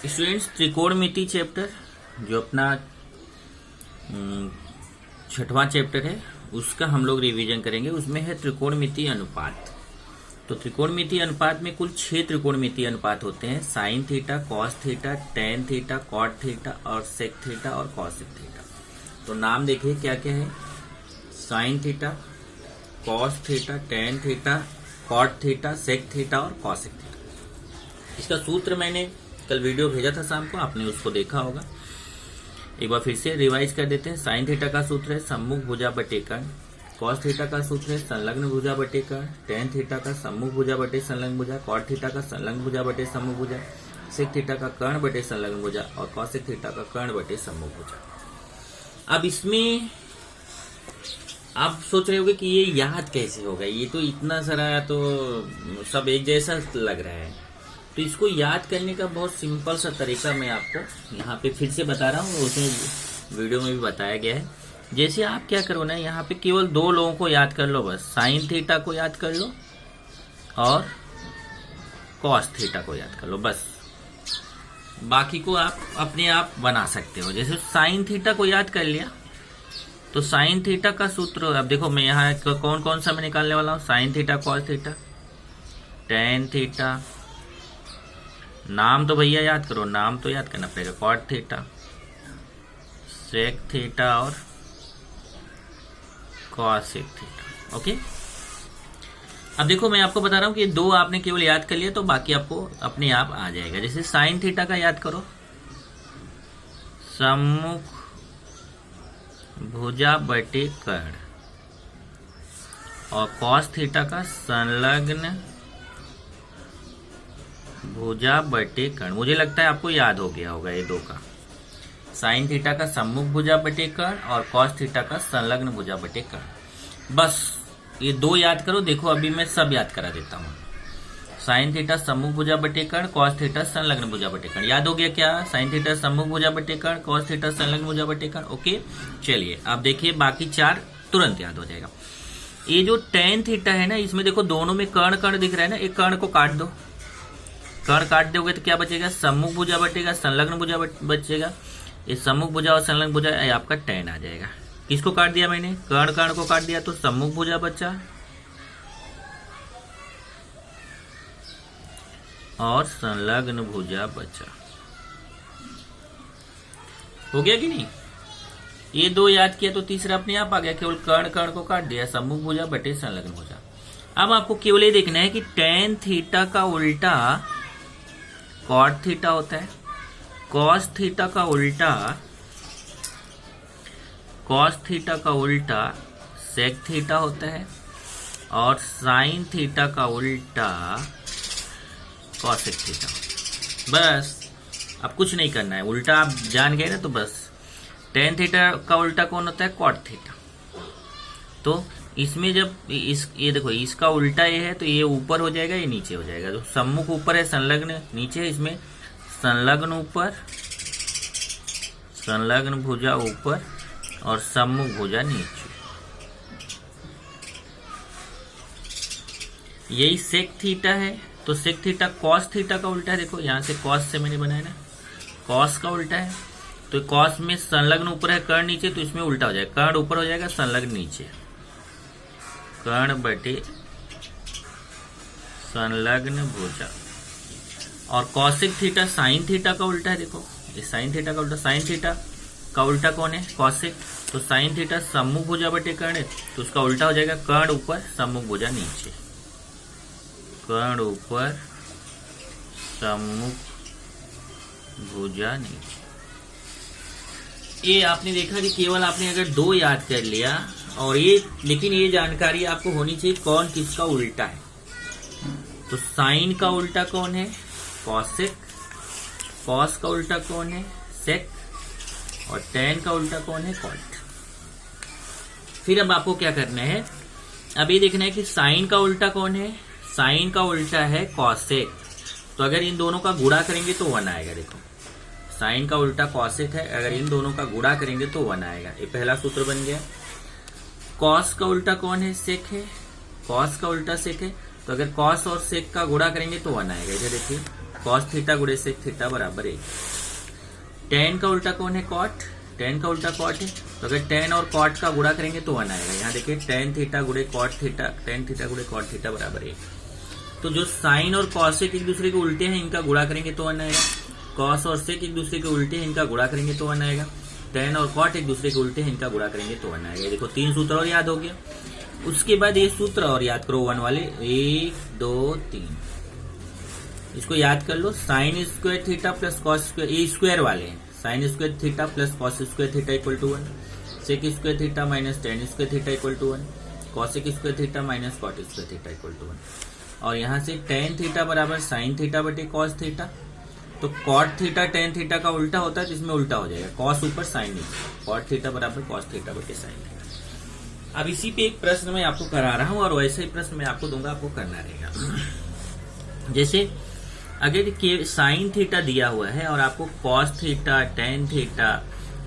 Students, त्रिकोणमिति chapter जो अपना छठवां चैप्टर है उसका हम लोग रिवीजन करेंगे। उसमें है त्रिकोणमिति अनुपात। तो त्रिकोणमिति अनुपात में कुल 6 त्रिकोणमिति अनुपात होते हैं। Sine theta, cos theta, tan theta, cot theta और सेक थीटा और कॉसेक थीटा। तो नाम देखिए क्या क्या है। Sine theta, cos theta, tan theta, cot theta, sec theta और कॉसेक थीटा। इसका सूत्र मैंने कल वीडियो भेजा था शाम को, आपने उसको देखा होगा। एक बार फिर से रिवाइज कर देते हैं। साइन थीटा का सूत्र है सम्मुख भुजा बटे कर्ण। कॉस थीटा का सूत्र है संलग्न भुजा बटे कर्ण। टेन थीटा का सम्मुख भुजा बटे संलग्न भुजा। कॉट थीटा का संलग्न भुजा बटे सम्मुख भुजा। सेक थीटा का कर्ण बटे संलग्न भुजा और कॉसेक थीटा का कर्ण बटे सम्मुख भुजा। अब इसमें आप सोच रहे होंगे कि ये याद कैसे होगा, ये तो इतना सारा तो सब एक जैसा लग रहा है। तो इसको याद करने का बहुत सिंपल सा तरीका मैं आपको यहाँ पे फिर से बता रहा हूँ, उसमें वीडियो में भी बताया गया है। जैसे आप क्या करो ना, यहाँ पे केवल 2 लोगों को याद कर लो बस। साइन थीटा को याद कर लो और कॉस थीटा को याद कर लो बस। बाकी को आप अपने आप बना सकते हो। जैसे साइन थीटा को याद कर लिया तो साइन थीटा का सूत्र अब देखो, मैं यहाँ कौन कौन सा मैं निकालने वाला हूँ। Sign theta, cos theta, tan theta, नाम तो भैया याद करो, नाम तो याद करना पड़ेगा। कॉट थीटा, सेक थीटा और कॉसेक थीटा। ओके, अब देखो मैं आपको बता रहा हूं कि 2 आपने केवल याद कर लिया तो बाकी आपको अपने आप आ जाएगा। जैसे साइन थीटा का याद करो, सम्मुख भुजा बटे कर्ण, और कॉस थीटा का संलग्न भुजा बटे कर्ण। मुझे लगता है आपको याद हो गया होगा ये 2 का। साइन थीटा का सम्मुख भुजा बटे कर्ण और कॉस थीटा का संलग्न भुजा बटे कर्ण। बस ये 2 याद करो। देखो अभी मैं सब याद करा देता हूँ। साइन थीटा सम्मुख भुजा बटे कर्ण, कॉस थीटा संलग्न भुजा बटे कर्ण। याद हो गया क्या? साइन थीटा सम्मुख भुजा बटे कर्ण, कॉस थीटा संलग्न भुजा बटे कर्ण। ओके, चलिए अब देखिए बाकी 4 तुरंत याद हो जाएगा। ये जो टेन थीटा है ना, इसमें देखो दोनों में कर्ण कर्ण दिख रहा है ना, एक कर्ण को काट दो। कर्ण काट दोगे तो क्या बचेगा? सम्मुख भुजा बटेगा, संलग्न भुजा बचेगा। ये सम्मुख भुजा और संलग्न भुजा आपका टेन आ जाएगा। किसको काट दिया मैंने? कर्ण कर्ण को काट दिया तो सम्मुख भुजा बचा और संलग्न भुजा बचा। हो गया कि नहीं? ये 2 याद किया तो तीसरा अपने आप आ गया। केवल कर्ण कर्ण को काट दिया, सम्मुख भुजा बटे संलग्न भुजा। अब आपको केवल ये देखना है कि टेन थीटा का उल्टा कॉट थीटा होता है, कॉस थीटा का उल्टा सेक थीटा होता है और साइन थीटा का उल्टा कॉसेक थीटा। बस अब कुछ नहीं करना है, उल्टा आप जान गए ना तो बस। टेन थीटा का उल्टा कौन होता है? Cot theta. तो इसमें जब ये देखो, इसका उल्टा ये है तो ये ऊपर हो जाएगा, ये नीचे हो जाएगा। तो सम्मुख ऊपर है, संलग्न नीचे है। इसमें संलग्न ऊपर, संलग्न भुजा ऊपर और सम्मुख भुजा नीचे। यही सेक थीटा है। तो सेक थीटा कॉस थीटा का उल्टा है। देखो यहाँ से कॉस से मैंने बनाया ना, कॉस का उल्टा है। तो कॉस में संलग्न ऊपर है, कर्ण नीचे, तो इसमें उल्टा हो जाएगा। कर्ण ऊपर हो जाएगा, संलग्न नीचे। कर्ण बटे संलग्न भुजा। और कॉसेक थीटा साइन थीटा का उल्टा है। देखो ये साइन थीटा का उल्टा, साइन थीटा का उल्टा कौन है? कॉसेक। तो साइन थीटा सम्मुख भुजा बटे कर्ण है तो उसका उल्टा हो जाएगा, कर्ण ऊपर सम्मुख भुजा नीचे। कर्ण ऊपर सम्मुख भुजा नीचे। ये आपने देखा कि केवल आपने अगर 2 याद कर लिया और ये, लेकिन ये जानकारी आपको होनी चाहिए कौन किसका उल्टा है। तो साइन का उल्टा कौन है? कॉसेक। कॉस का उल्टा कौन है? सेक। और टेन का उल्टा कौन है? कॉट। फिर अब आपको क्या करना है, अब ये देखना है कि साइन का उल्टा कौन है? साइन का उल्टा है कॉसेक। तो अगर इन दोनों का गुणा करेंगे तो 1 आएगा। देखो साइन का उल्टा कॉसेक है, अगर इन दोनों का गुणा करेंगे तो 1 आएगा। ये पहला सूत्र बन गया। कॉस का उल्टा कौन है? सेक है। कॉस का उल्टा सेक है, तो अगर कॉस और सेक का गुणा करेंगे तो 1 आएगा। इधर देखिए कॉस थीटा गुणे सेक थीटा बराबर 1। टेन का उल्टा कौन है? कॉट। टेन का उल्टा कॉट है, तो अगर टेन और कॉट का गुणा करेंगे तो 1 आएगा। यहाँ देखिए टेन थीटा गुणे कॉट थीटा, टेन थीटा गुणे कॉट थीटा बराबर 1। तो जो साइन और कॉसेक एक दूसरे के उल्टे हैं, इनका गुणा करेंगे तो 1 आएगा। कॉस और सेक एक दूसरे के उल्टे हैं, इनका गुणा करेंगे तो 1 आएगा। टेन और कॉट एक दूसरे के उल्टे हैं, इनका गुणा करेंगे तो 1 आएगा। देखो 3 सूत्र और याद हो गया। उसके बाद ये सूत्र और याद करो 1 वाले, 1 2 3, इसको याद कर लो। Sine square theta plus cos square, ये स्क्वायर वाले हैं। Sine square theta plus cos square theta equal to 1, sec square theta minus tan square theta equal to 1, cosec square theta minus cot square theta equal to 1। और यहाँ से tan theta बराबर sine theta बटे cos theta. तो cot theta tan theta का उल्टा होता है, तो इसमें उल्टा हो जाएगा, कॉस ऊपर साइन नीचे। कॉट थीटा बराबर कॉस थीटा बटे साइन थीटा। अब इसी पे एक प्रश्न मैं आपको करा रहा हूं और वैसे ही प्रश्न मैं आपको दूंगा, आपको करना रहेगा। जैसे अगर साइन थीटा दिया हुआ है और आपको cos theta, tan theta,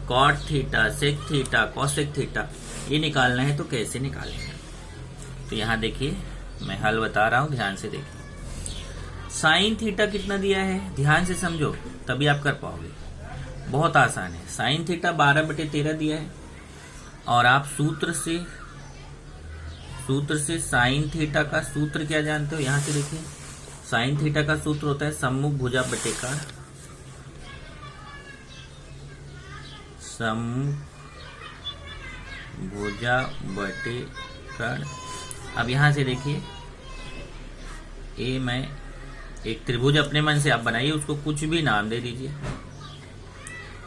cot theta, sec theta, cosec theta ये निकालना है, तो कैसे निकालेंगे? तो यहाँ देखिए मैं हल बता रहा हूं, ध्यान से देखिए। साइन थीटा कितना दिया है, ध्यान से समझो तभी आप कर पाओगे। बहुत आसान है। साइन थीटा 12/13 दिया है और आप सूत्र से साइन थीटा का सूत्र क्या जानते हो? यहां से देखिए, साइन थीटा का सूत्र होता है सम्मुख भुजा बटे कर्ण। सम्मुख भुजा बटे कर्ण। अब यहां से देखिए, ये मैं एक त्रिभुज अपने मन से आप बनाइए, उसको कुछ भी नाम दे दीजिए।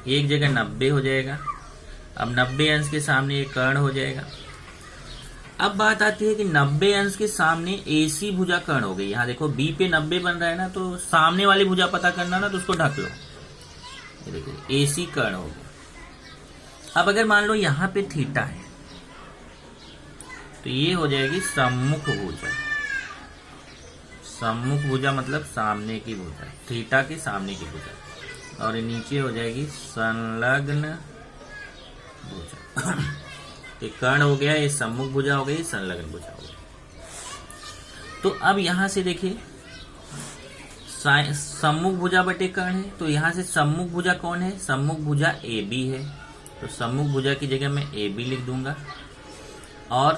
एक जगह 90 हो जाएगा। अब 90 अंश के सामने एक कर्ण हो जाएगा। अब बात आती है कि 90 अंश के सामने AC भुजा कर्ण हो गई। यहाँ देखो B पे 90 बन रहा है ना, तो सामने वाली भुजा पता करना ना, तो उसको ढक लो। ये देखिए AC कर्ण हो गया। अब अगर मान लो यहाँ पे थीटा है, तो ये हो जाएगी सम्मुख भुजा। सम्मुख भुजा मतलब सामने की भुजा, थीटा के सामने की भुजा। और नीचे हो जाएगी संलग्न भुजा। ये कर्ण हो गया, ये सम्मुख भुजा हो गई, संलग्न भुजा हो गई। तो अब यहां से देखिए सम्मुख भुजा बटे कर्ण है, तो यहां से सम्मुख भुजा कौन है? सम्मुख भुजा AB है, तो सम्मुख भुजा की जगह मैं AB लिख दूंगा। और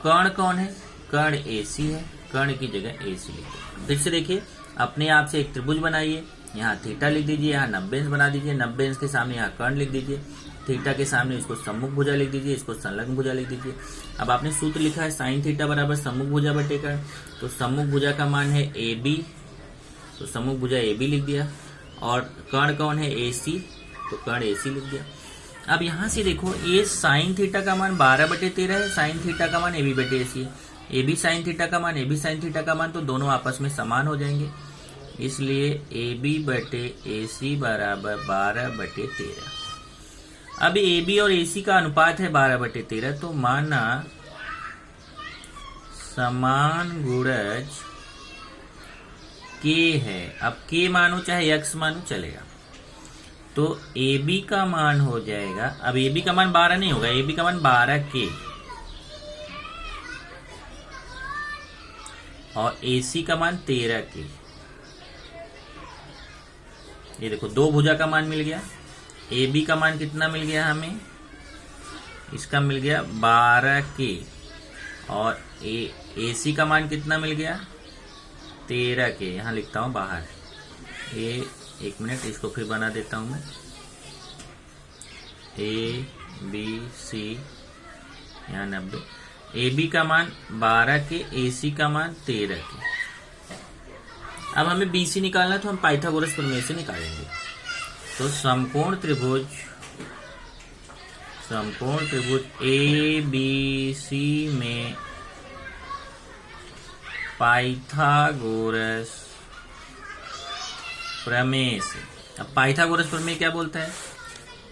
कर्ण कौन है? कर्ण AC है, कर्ण की जगह AC लिख दूंगा। फिर से देखिए, अपने आप से एक त्रिभुज बनाइए, यहाँ थीटा लिख दीजिए, यहाँ 90 अंश बना दीजिए, 90 अंश के सामने यहाँ कर्ण लिख दीजिए, थीटा के सामने इसको सम्मुख भुजा लिख दीजिए, इसको संलग्न भुजा लिख दीजिए। अब आपने सूत्र लिखा है साइन थीटा बराबर सम्मुख भुजा बटे कर्ण, तो सम्मुख भुजा का मान है AB, तो सम्मुख भुजा AB लिख दिया। और कर्ण कौन है? AC, तो कर्ण AC लिख दिया। अब यहां से देखो, ये साइन थीटा का मान 12/13 है, साइन थीटा का मान AB बटे AC है। AB साइन थीटा का मान, AB साइन थीटा का मान, तो दोनों आपस में समान हो जाएंगे, इसलिए AB बटे AC बराबर 12/13। अब AB और AC का अनुपात है 12/13, तो माना समान गुणज K है। अब K मानो चाहे X मानो चलेगा। तो AB का मान हो जाएगा, अब AB का मान 12 नहीं होगा, AB का मान 12K और AC का मान 13K। ये देखो दो भुजा का मान मिल गया। AB का मान कितना मिल गया हमें? इसका मिल गया 12K और AC का मान कितना मिल गया? 13K। यहाँ लिखता हूं बाहर, ये एक मिनट इसको फिर बना देता हूं मैं। ABC यहाँ 90, AB का मान 12K, AC का मान 13K। अब हमें BC निकालना है, तो हम पाइथागोरस प्रमेय से निकालेंगे। तो समकोण त्रिभुज ABC में पाइथागोरस प्रमेय से, अब पाइथागोरस प्रमेय क्या बोलता है?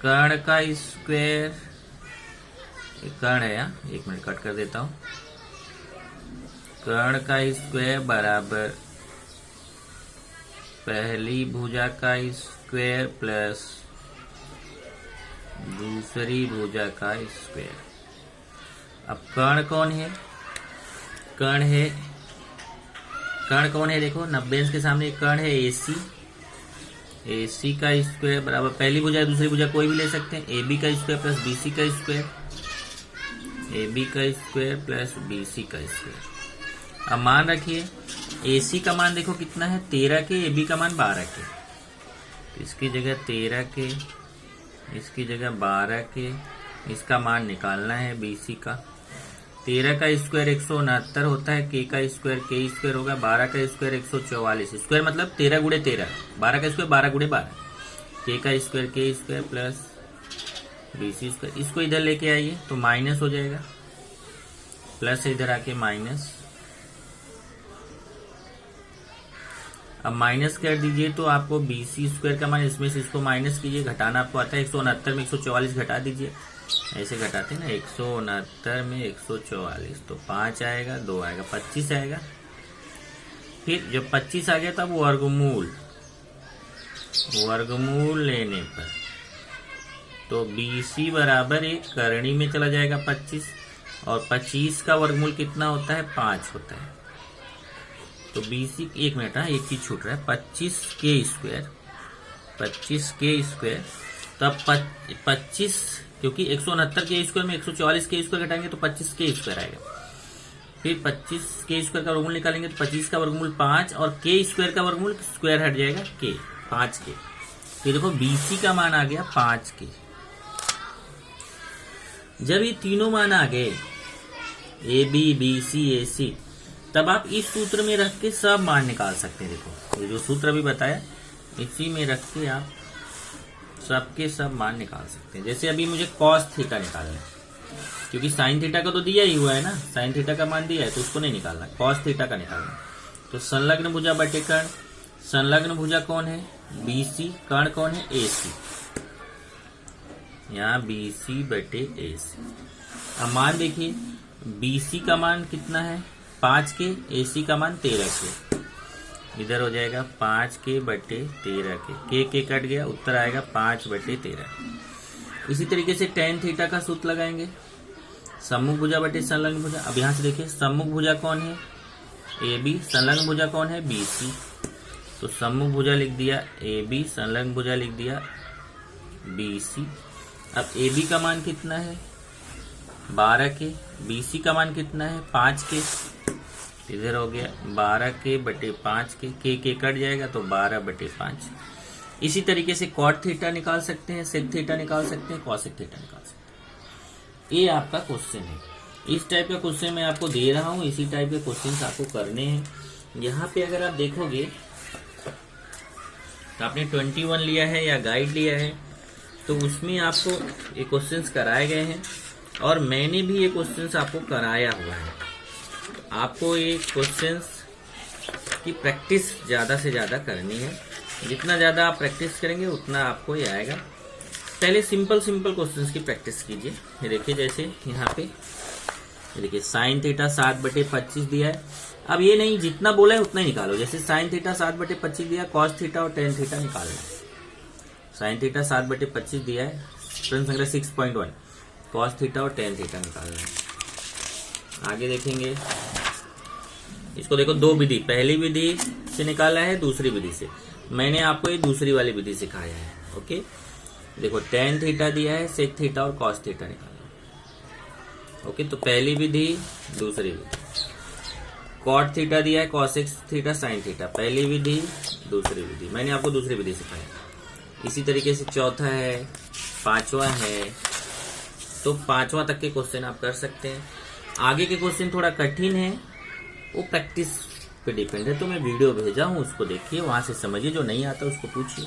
कर्ण का स्क्वायर, कर्ण है यहाँ, एक मिनट कट कर देता हूं। कर्ण का स्क्वायर बराबर पहली भुजा का स्क्वायर प्लस दूसरी भुजा का स्क्वायर। अब कर्ण कौन है? कर्ण है कर्ण कौन है, देखो 90 अंश के सामने एक कर्ण है AC। AC का स्क्वायर बराबर पहली भुजा दूसरी भुजा कोई भी ले सकते हैं, AB का स्क्वायर प्लस BC का स्क्वायर, AB का स्क्वायर प्लस BC का स्क्वायर। अब मान रखिए AC का मान देखो कितना है 13 के, AB का मान 12 के, तो इसकी जगह 13 के, इसकी जगह 12 के, इसका मान निकालना है BC का। 13 का स्क्वायर 169 होता है, K का स्क्वायर K स्क्वायर होगा, 12 का स्क्वायर 144, स्क्वायर मतलब 13 गुणे 13, 12 का स्क्वायर 12 गुणे 12, K का square K square plus BC square. इसको इधर लेके आइए तो माइनस हो जाएगा, प्लस इधर आके माइनस। अब माइनस कर दीजिए तो आपको BC स्क्वायर का मान, इसमें से इसको माइनस कीजिए, घटाना आपको आता है 169 में 144 घटा दीजिए, ऐसे घटाते हैं ना, 169 में 144 तो 5 आएगा, 2 आएगा, 25 आएगा। फिर जब 25 आ गया तब वर्गमूल लेने पर तो BC बराबर एक करणी में चला जाएगा 25, और 25 का वर्गमूल कितना होता है 5 होता है। तो BC, एक मिनट, एक चीज छूट रहा है, 25 के स्क्वायर, तब 25, क्योंकि 169 के स्क्वायर में 144 के स्क्वायर घटाएंगे तो 25 के स्क्वायर आएगा। फिर 25 के स्क्वायर का वर्गमूल निकालेंगे तो 25 का वर्गमूल 5, और के स्क्वायर का वर्गमूल स्क्वायर हट जाएगा के, 5 के। फिर देखो BC का मान आ गया 5 के। जब ये तीनों मान आ गए AB BC AC, तब आप इस सूत्र में रख के सब मान निकाल सकते हैं। देखो ये जो सूत्र अभी बताया इसी में रख के आप सबके सब मान निकाल सकते हैं। जैसे अभी मुझे cos थीटा निकालना है, क्योंकि sin थीटा का तो दिया ही हुआ है ना, sin थीटा का मान दिया है तो उसको नहीं निकालना, cos थीटा का निकालना है। तो संलग्न भुजा बटे कर्ण, संलग्न भुजा कौन है BC, कर्ण कौन है AC, यहाँ BC बटे AC। अब मान देखिए BC का मान कितना है 5 के, AC का मान 13 के, इधर हो जाएगा 5 के बटे 13 के कट गया, उत्तर आएगा 5 बटे 13। इसी तरीके से tan थीटा का सूत्र लगाएंगे, सम्मुख भुजा बटे संलग्न भुजा। अब यहाँ से देखिए सम्मुख भुजा कौन है AB, संलग्न भुजा कौन है BC, तो सम्मुख भुजा लिख दिया AB, संलग्न भुजा लिख दिया BC। अब AB का मान कितना है 12 के, BC का मान कितना है 5 के, इधर हो गया 12 के बटे 5 के कट जाएगा तो 12 बटे 5। इसी तरीके से कॉट थीटा निकाल सकते हैं, सेक थीटा निकाल सकते हैं, कॉसेक थीटा निकाल सकते हैं। ये आपका क्वेश्चन है, इस टाइप का क्वेश्चन मैं आपको दे रहा हूँ, इसी टाइप के क्वेश्चन आपको करने हैं। यहाँ पे अगर आप देखोगे तो आपने 21 लिया है या गाइड लिया है, तो उसमें आपको ये क्वेश्चंस कराए गए हैं, और मैंने भी ये क्वेश्चंस आपको कराया हुआ है। आपको ये क्वेश्चंस की प्रैक्टिस ज़्यादा से ज़्यादा करनी है, जितना ज़्यादा आप प्रैक्टिस करेंगे उतना आपको ये आएगा। पहले सिंपल क्वेश्चंस की प्रैक्टिस कीजिए। ये देखिए जैसे यहाँ पे देखिए साइन थीटा 7/25 दिया है। अब ये नहीं जितना बोला है उतना ही निकालो, जैसे साइन थीटा 7/25 दिया, कॉस थीटा और टेन थीटा निकालना है। साइन थीटा 7/25 दिया है, प्रश्न संख्या 6.1, कॉस थीटा और टेन थीटा निकालना है। आगे देखेंगे इसको, देखो दो विधि, पहली विधि से निकाला है, दूसरी विधि से। मैंने आपको ये दूसरी वाली विधि सिखाया है। ओके, देखो टेन थीटा दिया है, सेक थीटा और कॉस थीटा निकालना। ओके, तो पहली विधि, दूसरी विधि। कॉट थीटा दिया है, कॉसेक थीटा, साइन थीटा, पहली विधि, दूसरी विधि। मैंने आपको दूसरी विधि सिखाया। इसी तरीके से चौथा है, पांचवा है, तो पांचवा तक के क्वेश्चन आप कर सकते हैं। आगे के क्वेश्चन थोड़ा कठिन है, वो प्रैक्टिस पे डिपेंड है, तो मैं वीडियो भेजा हूँ, उसको देखिए, वहां से समझिए, जो नहीं आता उसको पूछिए।